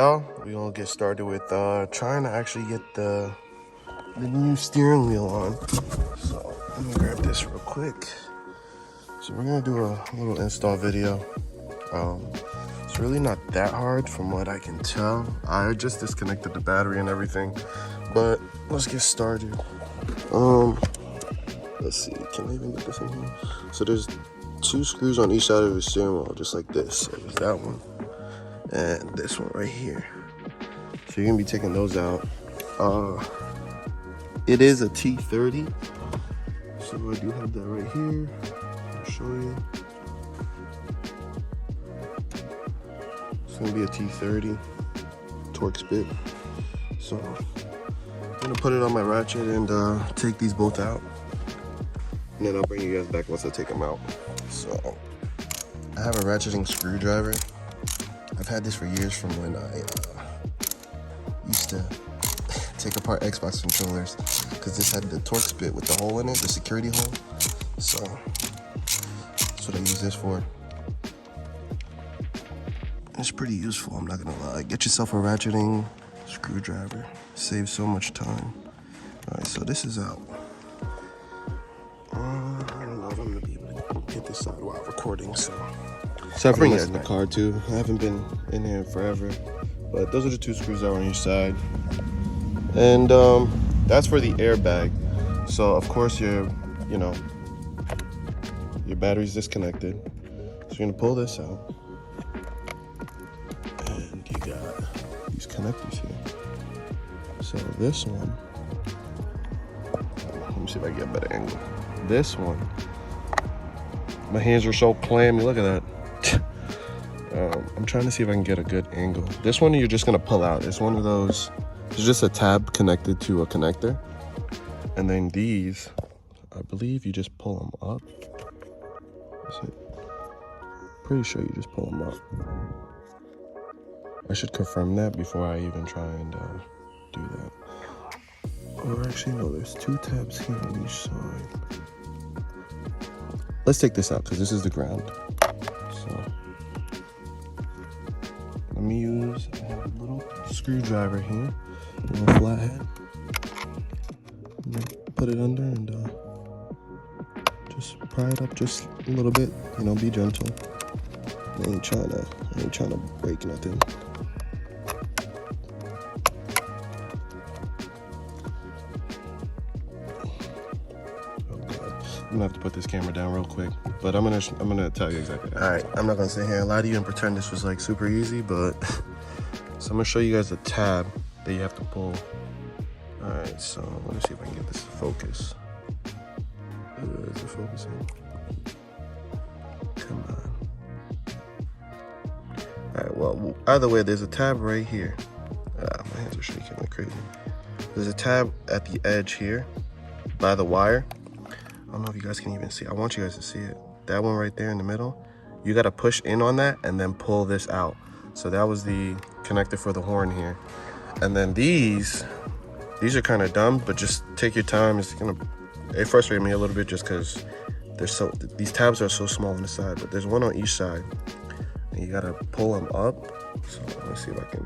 y'all, we're gonna get started with trying to actually get the new steering wheel on. So let me grab this real quick. So we're gonna do a little install video. It's really not that hard from what I can tell. I just disconnected the battery and everything, but let's get started. Let's see, can I even get this in here? So there's 2 screws on each side of the steering wheel, just like this. So there's that one and this one right here. So you're gonna be taking those out. It is a T30, so I do have that right here. I'll show you. It's gonna be a T30 Torx bit. So I'm gonna put it on my ratchet and take these both out, and then I'll bring you guys back once I take them out. So I have a ratcheting screwdriver. I've had this for years from when I used to take apart Xbox controllers, because this had the Torx bit with the hole in it, the security hole. So that's what I use this for. It's pretty useful, I'm not gonna lie. Get yourself a ratcheting screwdriver. Saves so much time. Alright, so this is out. I don't know if I'm gonna be able to get this out while recording, so I'll bring it in the car too. I haven't been in here forever, but those are the 2 screws that are on each side. And that's for the airbag. So of course your battery's disconnected. So you're gonna pull this out, and you got these connectors here. So this one, let me see if I can get a better angle. This one, my hands are so clammy, look at that. I'm trying to see if I can get a good angle. This one you're just gonna pull out. It's one of those, it's just a tab connected to a connector. And then these, I believe you just pull them up. Is it? Pretty sure you just pull them up. I should confirm that before I even try and do that. Or actually no, there's 2 tabs here on each side. Let's take this out because this is the ground. So let me use, I have a little screwdriver here, a little flathead. And then put it under and just pry it up just a little bit. You know, be gentle. I ain't trying to break nothing. I'm gonna have to put this camera down real quick, but I'm gonna tell you exactly. All right, I'm not gonna sit here and lie to you and pretend this was like super easy, but so I'm gonna show you guys a tab that you have to pull. All right, so let me see if I can get this to focus. Is it focusing? Come on. All right, well, either way, there's a tab right here. My hands are shaking like crazy. There's a tab at the edge here by the wire. I don't know if you guys can even see. I want you guys to see it. That one right there in the middle, you got to push in on that and then pull this out. So that was the connector for the horn here. And then these are kind of dumb, but just take your time. It frustrated me a little bit just because these tabs are so small on the side, but there's one on each side. And you got to pull them up. So let's see if I can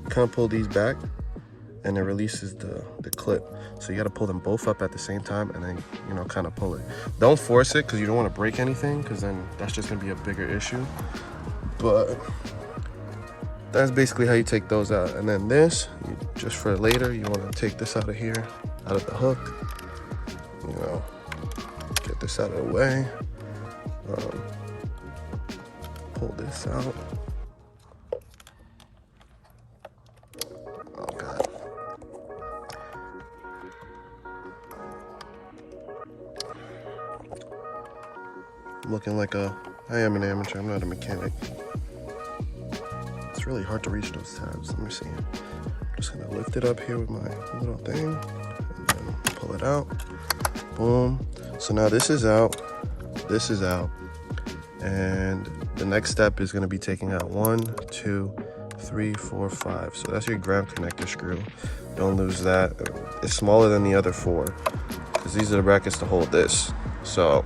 kind of pull these back, and it releases the clip. So you got to pull them both up at the same time, and then kind of pull it. Don't force it because you don't want to break anything, because then that's just gonna be a bigger issue. But that's basically how you take those out. And then this, just for later, you want to take this out of here, out of the hook. Get this out of the way. Pull this out. Oh God. Looking like I am an amateur, I'm not a mechanic. It's really hard to reach those tabs. Let me see. I'm just gonna lift it up here with my little thing and then pull it out. Boom. So now this is out, and the next step is gonna be taking out 1, 2, 3, 4, 5. So that's your ground connector screw. Don't lose that. It's smaller than the other 4, because these are the brackets to hold this. So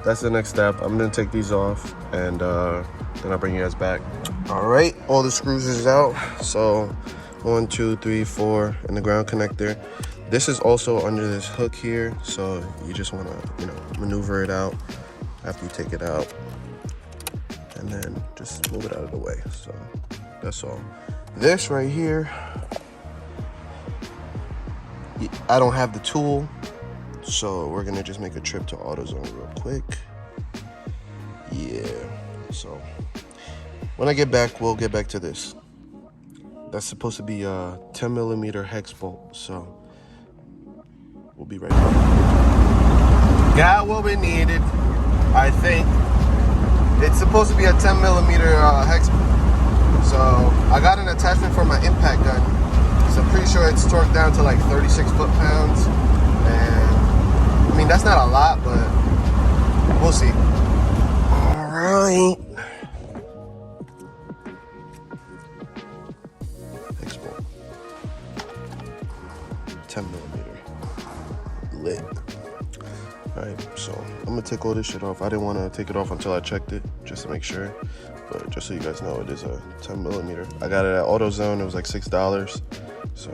that's the next step. I'm gonna take these off, and then I'll bring you guys back. All right, all the screws is out. So 1, 2, 3, 4 in the ground connector. This is also under this hook here, so you just want to, maneuver it out after you take it out, and then just move it out of the way. So that's all. This right here, I don't have the tool, so we're gonna just make a trip to AutoZone real quick. Yeah, so when I get back, we'll get back to this. That's supposed to be a 10mm hex bolt, so we'll be right back. Got what we needed, I think. It's supposed to be a 10mm hex bolt. So I got an attachment for my impact gun. So I'm pretty sure it's torqued down to like 36 foot-pounds. And I mean, that's not a lot, but we'll see. All right. Hex bolt. 10mm. Lit. Alright, so I'm gonna take all this shit off. I didn't want to take it off until I checked it, just to make sure. But just so you guys know, it is a 10mm. I got it at AutoZone. It was like $6. So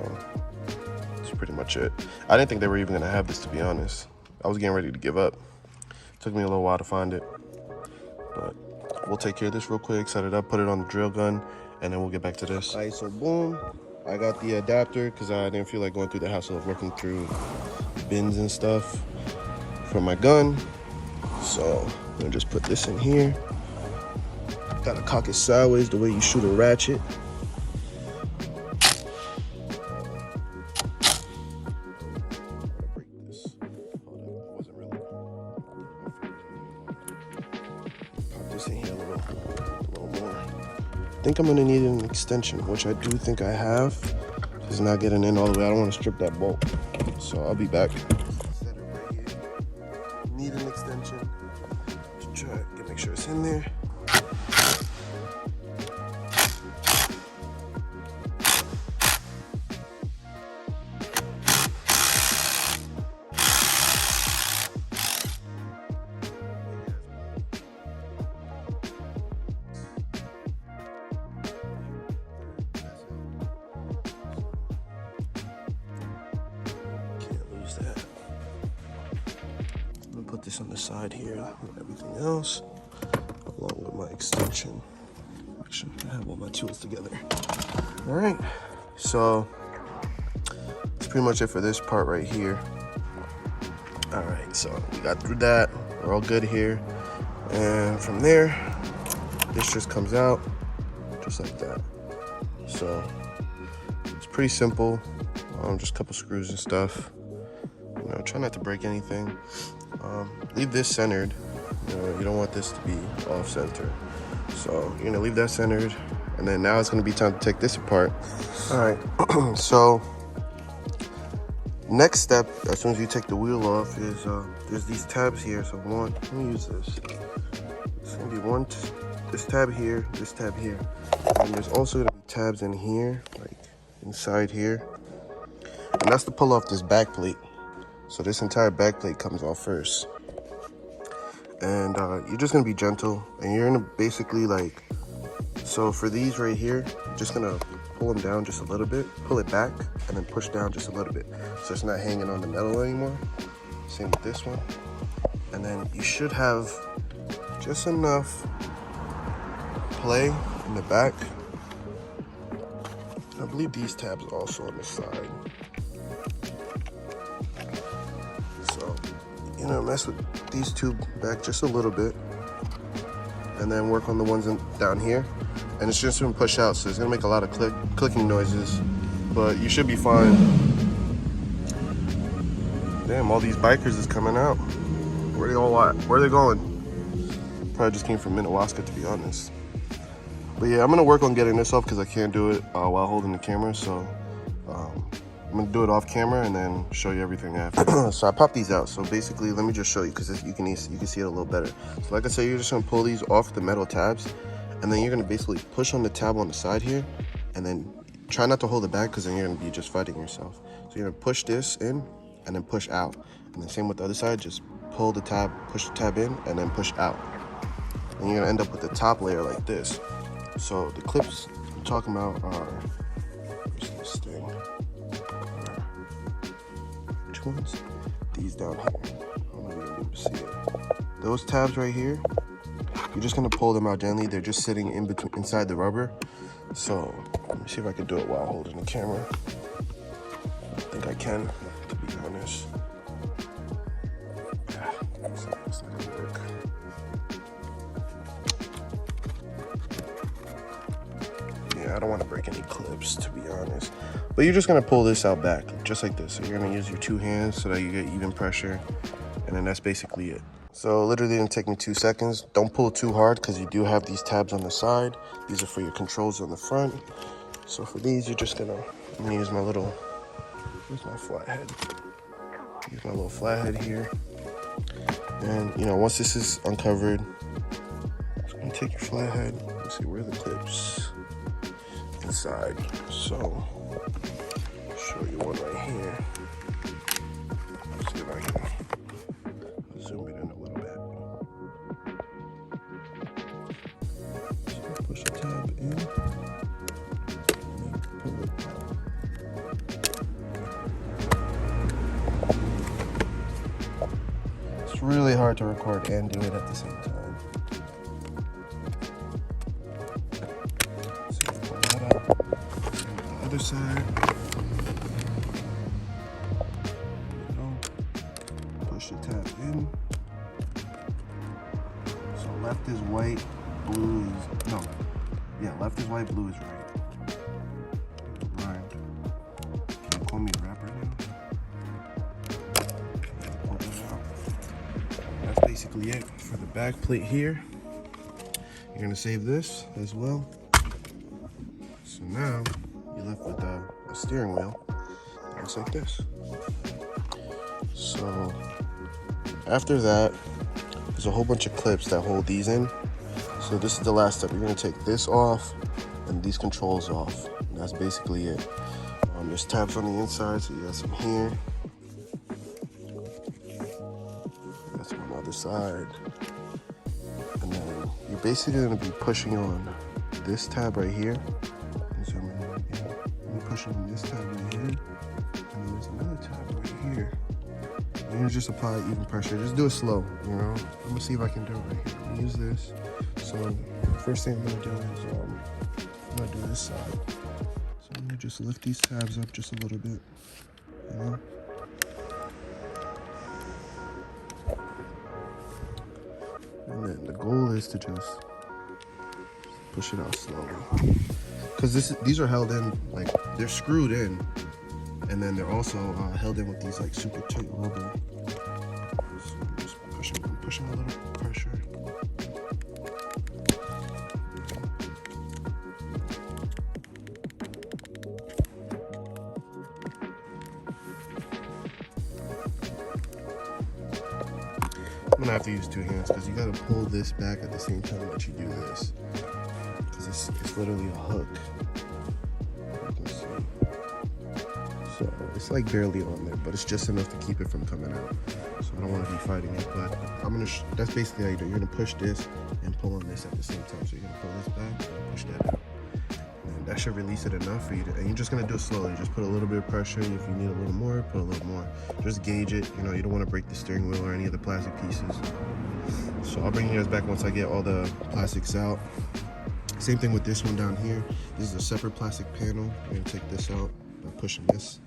that's pretty much it. I didn't think they were even gonna have this, to be honest. I was getting ready to give up. Took me a little while to find it, but we'll take care of this real quick. Set it up, put it on the drill gun, and then we'll get back to this. Alright, so boom. I got the adapter because I didn't feel like going through the hassle of working through bins and stuff for my gun. So I'm gonna just put this in here. Gotta cock it sideways the way you shoot a ratchet. Break this. Hold up, wasn't really. Pop this in here a little more. I think I'm gonna need an extension, which I do think I have. It's not getting in all the way. I don't want to strip that bolt, so I'll be back. Set it right here. Need an extension to try to make sure it's in there. That. I'm gonna put this on the side here with everything else, along with my extension. Actually, I have all my tools together. All right, so that's pretty much it for this part right here. All right, so we got through that. We're all good here, and from there, this just comes out just like that. So it's pretty simple. Just a couple screws and stuff. Try not to break anything. Leave this centered. You don't want this to be off center. So you're gonna leave that centered, and then now it's gonna be time to take this apart. All right. So next step, as soon as you take the wheel off, is there's these tabs here. So let me use this. It's gonna be this tab here, and there's also gonna be tabs in here, like inside here, and that's to pull off this back plate. So this entire back plate comes off first. And you're just gonna be gentle, and you're gonna basically so for these right here, you're just gonna pull them down just a little bit, pull it back, and then push down just a little bit. So it's not hanging on the metal anymore. Same with this one. And then you should have just enough play in the back. I believe these tabs are also on the side. Mess with these two back just a little bit, and then work on the ones down here, and it's just gonna push out, so it's gonna make a lot of clicking noises, but you should be fine. Damn, all these bikers is coming out. Where they all at? Where are they going? Probably just came from Minnewaska, to be honest. But yeah, I'm gonna work on getting this off because I can't do it while holding the camera, so I'm gonna do it off camera and then show you everything after. So I popped these out. So basically, let me just show you because you can see it a little better. So like I said, you're just gonna pull these off the metal tabs, and then you're gonna basically push on the tab on the side here, and then try not to hold it back because then you're gonna be just fighting yourself. So you're gonna push this in and then push out, and then same with the other side. Just pull the tab, push the tab in, and then push out. And you're gonna end up with the top layer like this. So the clips I'm talking about are, where's this thing? Which ones? These down here. I don't know if you'll be able to see it. Those tabs right here, you're just gonna pull them out gently. They're just sitting in between, inside the rubber. So let me see if I can do it while holding the camera. I think I can, to be honest. It's not gonna work. Yeah, I don't want to break any clips, to be honest. But you're just gonna pull this out back, just like this. So you're gonna use your two hands so that you get even pressure, and then that's basically it. So literally didn't take me 2 seconds. Don't pull too hard because you do have these tabs on the side. These are for your controls on the front. So for these, you're just gonna, I'm gonna use my little, where's my flathead? Use my little flathead here. And you know, once this is uncovered, just gonna take your flathead. Let's see where the clips inside. So I'll show you one right here. Let's see if I can zoom it in a little bit. So push the tab in. Pull it out. It's really hard to record and do it at the same time. So pull that out. And the other side. Push the tab in. So left is white, blue is, no. Yeah, left is white, blue is right. Right. Can you call me a rapper now? Pull this out. That's basically it for the back plate here. You're gonna save this as well. So now you're left with a steering wheel. Looks like this. So after that, there's a whole bunch of clips that hold these in. So this is the last step. You're gonna take this off and these controls off. And that's basically it. There's tabs on the inside, so you got some here. That's some on the other side. And then you're basically gonna be pushing on this tab right here. Zoom in right here. You're pushing on this tab right here. And then there's another tab right here. And you just apply even pressure. Just do it slow, you know? I'm gonna see if I can do it right here. I'm gonna use this. So first thing I'm gonna do is I'm gonna do this side. So I'm gonna just lift these tabs up just a little bit, you know? And then the goal is to just push it out slowly. Because these are held in, like, they're screwed in. And then they're also held in with these like super tight rubber. So I'm just pushing a little pressure. I'm gonna have to use 2 hands because you gotta pull this back at the same time that you do this. Because it's literally a hook. You can see. So it's like barely on there, but it's just enough to keep it from coming out. So I don't want to be fighting it, but I'm gonna. That's basically how you do it. You're gonna push this and pull on this at the same time. So you're gonna pull this back and push that out, and that should release it enough for you to. And you're just gonna do it slowly. Just put a little bit of pressure. If you need a little more, put a little more. Just gauge it. You know, you don't want to break the steering wheel or any of the plastic pieces. So I'll bring you guys back once I get all the plastics out. Same thing with this one down here. This is a separate plastic panel. You're gonna take this out by pushing this.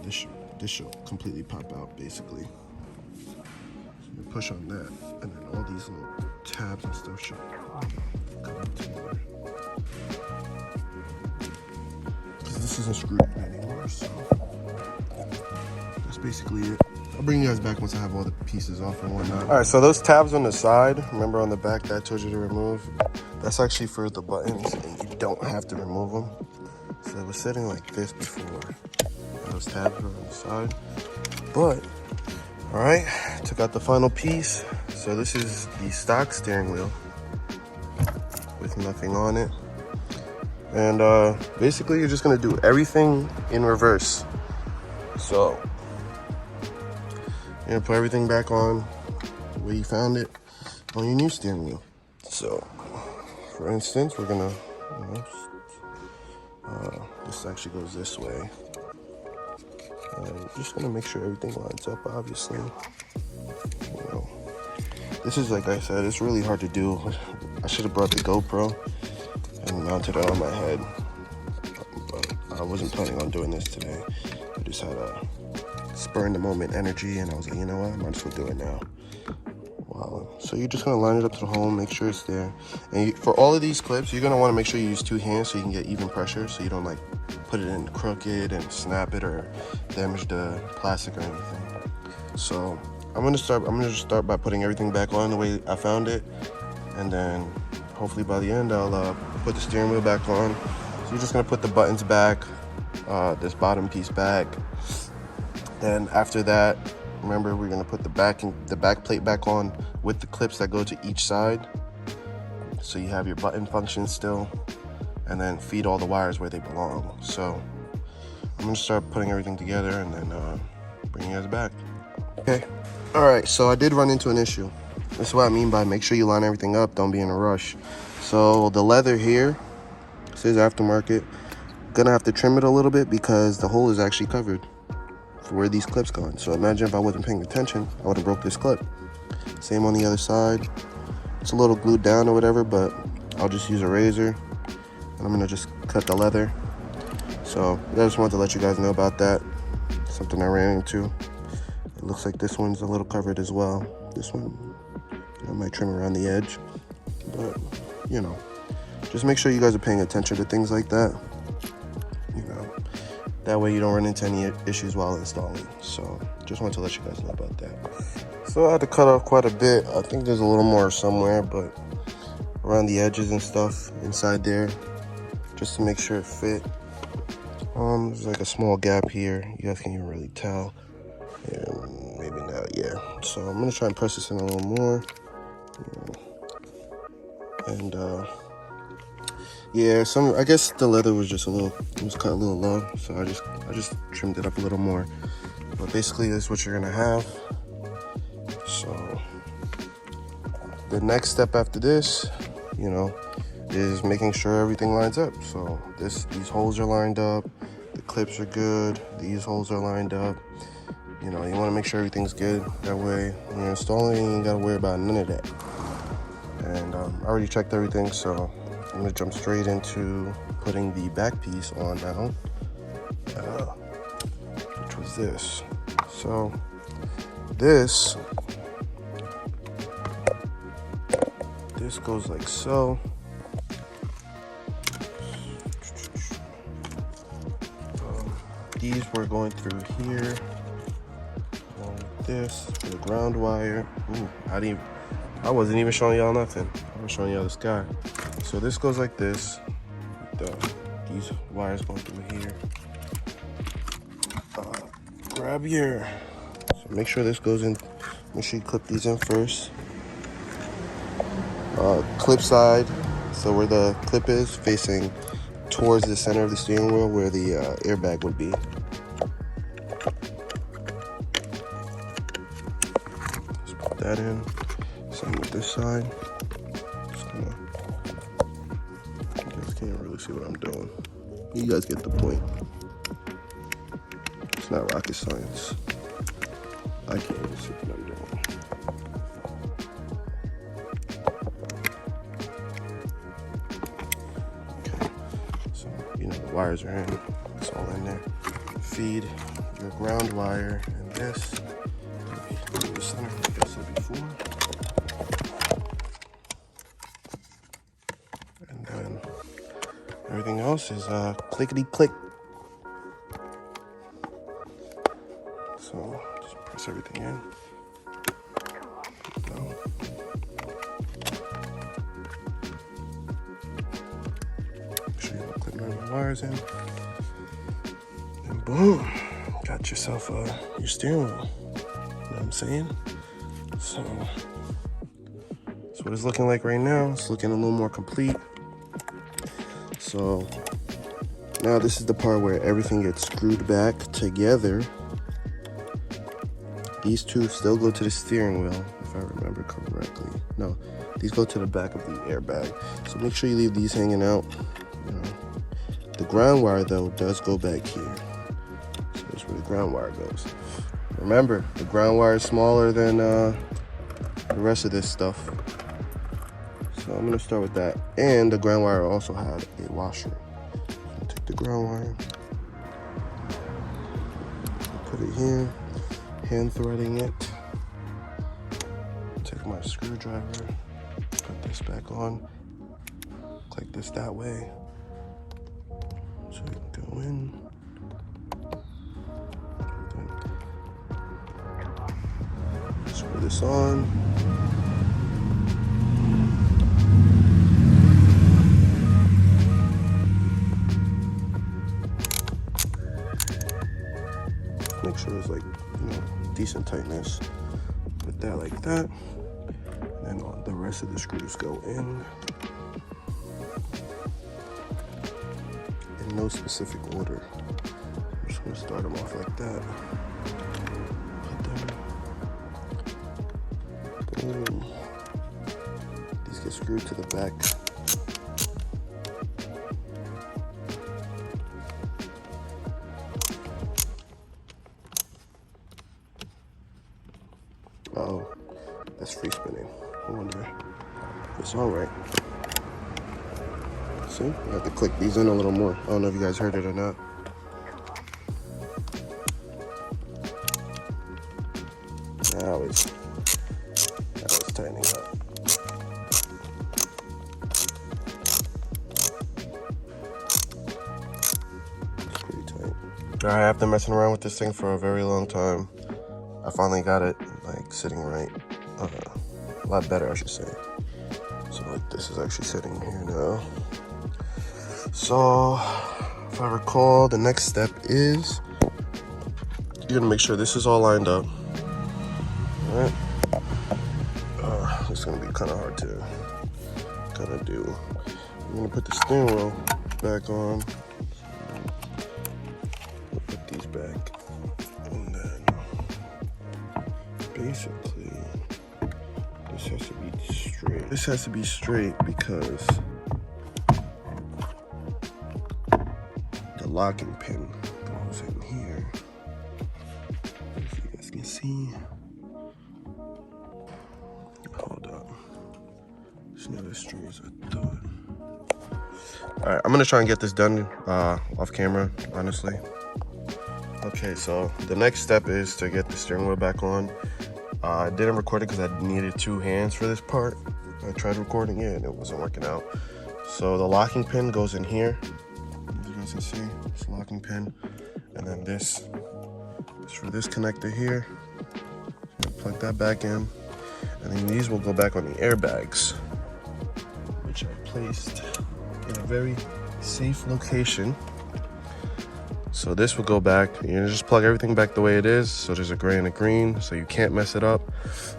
This should completely pop out, basically. So you push on that, and then all these little tabs and stuff should come out together. Because this isn't screwed in anymore, so that's basically it. I'll bring you guys back once I have all the pieces off and whatnot. All right, so those tabs on the side, remember on the back that I told you to remove? That's actually for the buttons, and you don't have to remove them. So it was sitting like this before. Those tabs are on the side. But, all right, took out the final piece. So this is the stock steering wheel with nothing on it. And basically you're just gonna do everything in reverse. So you're gonna put everything back on the way you found it on your new steering wheel. So for instance, we're gonna, this actually goes this way. And just gonna make sure everything lines up, obviously. This is, like I said, it's really hard to do. I should have brought the GoPro and mounted it on my head, but I wasn't planning on doing this today. I just had a spur in the moment energy, and I was like, you know what, I might as well do it now. Wow. So you're just gonna line it up to the hole, make sure it's there. And for all of these clips, you're gonna wanna make sure you use 2 hands so you can get even pressure, so you don't like put it in crooked and snap it or damage the plastic or anything. So I'm gonna just start by putting everything back on the way I found it, and then hopefully by the end I'll put the steering wheel back on. So you're just gonna put the buttons back, this bottom piece back. Then after that, remember, we're gonna put the back plate back on with the clips that go to each side, so you have your button function still, and then feed all the wires where they belong. So I'm gonna start putting everything together and then bring you guys back. Okay. All right, so I did run into an issue. This is what I mean by make sure you line everything up, don't be in a rush. So the leather here says aftermarket. Gonna have to trim it a little bit because the hole is actually covered for where these clips go. So imagine if I wasn't paying attention, I would have broke this clip. Same on the other side. It's a little glued down or whatever, but I'll just use a razor and I'm gonna just cut the leather. So I just wanted to let you guys know about that. Something I ran into. It looks like this one's a little covered as well. This one, I might trim around the edge, but just make sure you guys are paying attention to things like that. That way you don't run into any issues while installing. So just wanted to let you guys know about that. So I had to cut off quite a bit. I think there's a little more somewhere, but around the edges and stuff inside there, just to make sure it fit. There's like a small gap here. You guys can't even really tell. And maybe not, yeah. So I'm gonna try and press this in a little more. And yeah, I guess the leather was just it was cut a little low, so I just trimmed it up a little more. But basically this is what you're gonna have. So the next step after this, is making sure everything lines up. So these holes are lined up, the clips are good, these holes are lined up. You want to make sure everything's good. That way, when you're installing, you ain't got to worry about none of that. And I already checked everything, so I'm going to jump straight into putting the back piece on now, which was this. So this goes like so. These we're going through here. This for the ground wire. Ooh, I wasn't even showing y'all nothing. I was showing y'all the sky. So this goes like this. These wires going through here. Grab your. So make sure this goes in. Make sure you clip these in first. Clip side. So where the clip is facing towards the center of the steering wheel, where the airbag would be. That in. Same with this side. You guys can't really see what I'm doing. You guys get the point. It's not rocket science. I can't even see what I'm doing. Okay. So, the wires are in. It's all in there. Feed your ground wire and this. In the center, like I said before. And then everything else is clickety click. So just press everything in. Make sure you clip none of the wires in. And boom, got yourself your steering wheel. You know what I'm saying? So that's what it's looking like right now. It's looking a little more complete. So now this is the part where everything gets screwed back together. These two still go to the steering wheel. The if I remember correctly. No, these go to the back of the airbag. So make sure you leave these hanging out. You know. The ground wire though does go back here. So that's where the ground wire goes. Remember, the ground wire is smaller than the rest of this stuff. So I'm gonna start with that. And the ground wire also had a washer. So take the ground wire, put it here, hand threading it. Take my screwdriver, put this back on, click this that way. So you can go in. Screw this on. Make sure it's like, you know, decent tightness. Put that like that. And then the rest of the screws go in no specific order. I'm just gonna start them off like that. Put them. Boom. These get screwed to the back. Oh, that's free spinning. I wonder if it's all right. See, I have to click these in a little more. I don't know if you guys heard it or not. Now it's tightening up. It's pretty tight. All right, after messing around with this thing for a very long time, I finally got it like sitting right. A lot better, I should say. So like this is actually sitting here now. So if I recall, the next step is you're gonna make sure this is all lined up. All right. It's gonna be kind of hard to kind of do. I'm gonna put the steering wheel back on. We'll put these back, and then basically this has to be straight. This has to be straight because the locking pin goes in here. If you guys can see. Hold up. It's not as straight as I thought. Alright, I'm gonna try and get this done off camera, honestly. Okay, so the next step is to get the steering wheel back on. I didn't record it because I needed 2 hands for this part. I tried recording it and it wasn't working out. So the locking pin goes in here. As you guys can see, it's a locking pin. And then this is for this connector here. Plug that back in. And then these will go back on the airbags, which I placed in a very safe location. So this will go back. You're gonna just plug everything back the way it is. So there's a gray and a green, so you can't mess it up.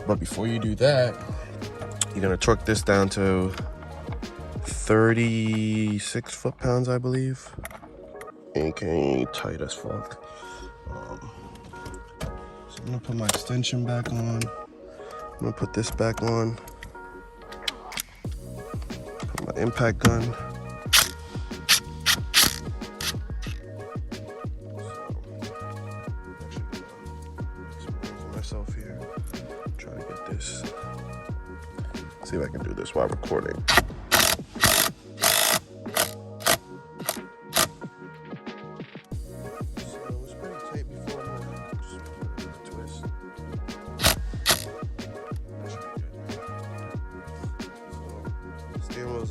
But before you do that, you're gonna torque this down to 36 foot-pounds, I believe. Okay, tight as fuck. So I'm gonna put my extension back on. I'm gonna put this back on. Put my impact gun. Myself here. Try to get this. See if I can do this while recording.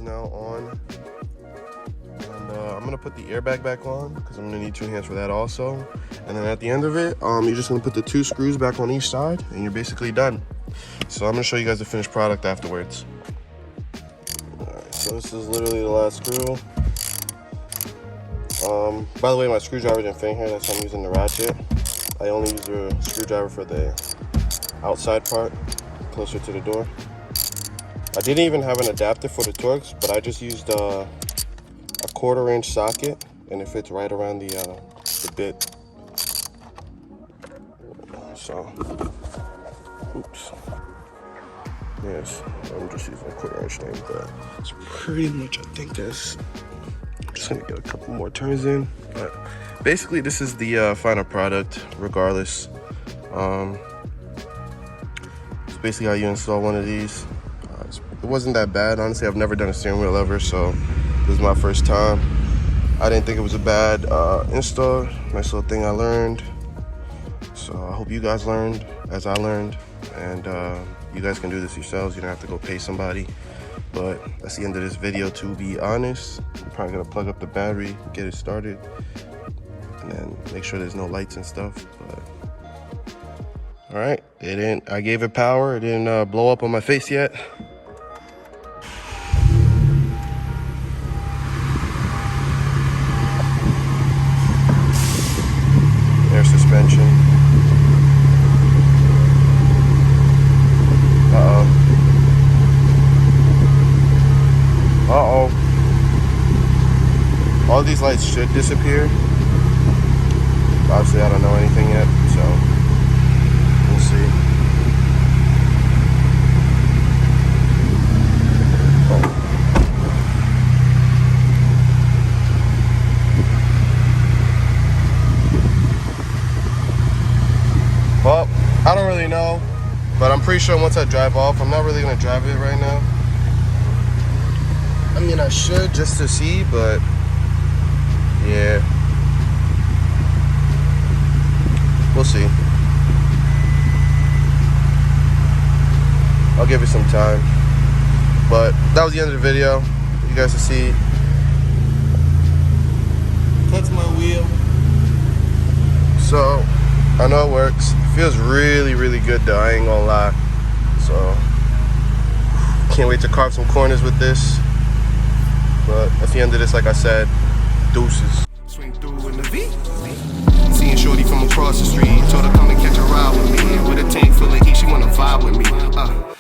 Now on, and I'm gonna put the airbag back on because I'm gonna need 2 hands for that also. And then at the end of it, you're just gonna put the 2 screws back on each side and you're basically done. So I'm gonna show you guys the finished product afterwards. Alright, so this is literally the last screw. By the way, my screwdriver didn't fit here, that's why I'm using the ratchet. I only use the screwdriver for the outside part, closer to the door. I didn't even have an adapter for the Torx, but I just used a 1/4-inch socket, and it fits right around the bit. So, oops. Yes, I'm just using a quarter inch thing, but it's pretty much, I think that's, I'm just gonna get a couple more turns in. But basically, this is the final product, regardless. It's basically how you install one of these. It wasn't that bad, honestly. I've never done a steering wheel ever, so this is my first time. I didn't think it was a bad install. Nice little thing I learned. So I hope you guys learned as I learned, and you guys can do this yourselves. You don't have to go pay somebody. But that's the end of this video, to be honest. I'm probably gonna plug up the battery, get it started, and then make sure there's no lights and stuff. But all right, I gave it power. It didn't blow up on my face yet. Air suspension. All these lights should disappear. Obviously, I don't know anything yet, so we'll see. Well, I don't really know, but I'm pretty sure once I drive off, I'm not really gonna drive it right now. I mean, I should just to see, but yeah, we'll see. I'll give it some time. But that was the end of the video. You guys can see. That's my wheel. So I know it works. It feels really, really good though, I ain't gonna lie. So can't wait to carve some corners with this. But that's the end of this, like I said. Deuces. Swing through in the V. Seeing shorty from across the street. Told her come and catch a ride with me. With a tank full of heat, she wanna vibe with me.